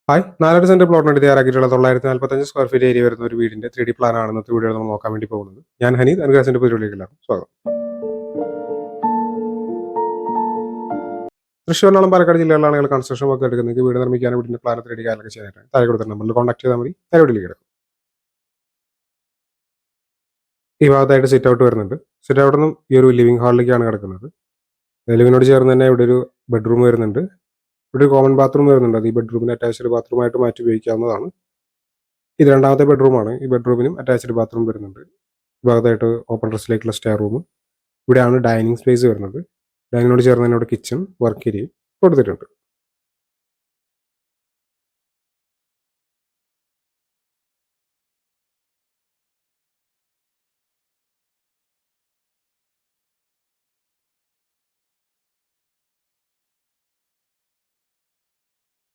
Hi 4 cent പ്ലോട്ടിനായിട്ട് തയ്യാറാക്കിയിട്ടുള്ള 945 square feet area വരുന്ന ഒരു വീടിന്റെ 3D പ്ലാൻ ആണ് ഇന്നത്തെ വീഡിയോ നമ്മൾ നോക്കാൻ വേണ്ടി പോകുന്നത്. ഞാൻ ഹനീദ് അനുഗ്രാസിന്റെ പരിപാടിയിലേക്ക് സ്വാഗതം. തൃശ്ശൂർ എറണാകുളം പാലക്കാട് ജില്ലകളിലാണ് നിങ്ങൾ കൺസ്ട്രക്ഷൻ വർക്ക് എടുക്കുന്നത്. വീട് നിർമ്മിക്കാനും വീടിന്റെ പ്ലാൻ 3D കാര്യങ്ങളൊക്കെ ചെയ്യാനായിട്ട് താഴെ കൊടുത്ത നമ്പറിൽ കോൺടാക്ട് ചെയ്താൽ മതി. പരിപാടിയിലേക്ക് കിടക്കും. ഈ ഭാഗത്തായിട്ട് സിറ്റ് ഔട്ട് വരുന്നുണ്ട്. സിറ്റ് ഔട്ടിൽ നിന്നും ഈ ഒരു ലിവിംഗ് ഹാളിലേക്കാണ് കിടക്കുന്നത്. ലിവിനോട് ചേർന്ന് തന്നെ ഇവിടെ ഒരു ബെഡ്റൂം വരുന്നുണ്ട്. ഇവിടെ ഒരു കോമൺ ബാത്റൂം വരുന്നുണ്ട്. അത് ഈ ബെഡ്റൂമിന് അറ്റാച്ച്ഡ് ബാത്റൂമായിട്ട് മാറ്റി ഉപയോഗിക്കാവുന്നതാണ്. ഇത് രണ്ടാമത്തെ ബെഡ്റൂമാണ്. ഈ ബെഡ്റൂമിനും അറ്റാച്ച്ഡ് ബാത്റൂം വരുന്നുണ്ട്. ഈ ഭാഗത്തായിട്ട് ഓപ്പൺ ഡ്രസ്സിലേക്കുള്ള സ്റ്റെയർ റൂം. ഇവിടെയാണ് ഡൈനിങ് സ്പേസ് വരുന്നത്. ഡൈനിങ്ങിനോട് ചേർന്ന് തന്നെ ഇവിടെ കിച്ചൺ വർക്ക് ഏരിയയും കൊടുത്തിട്ടുണ്ട്.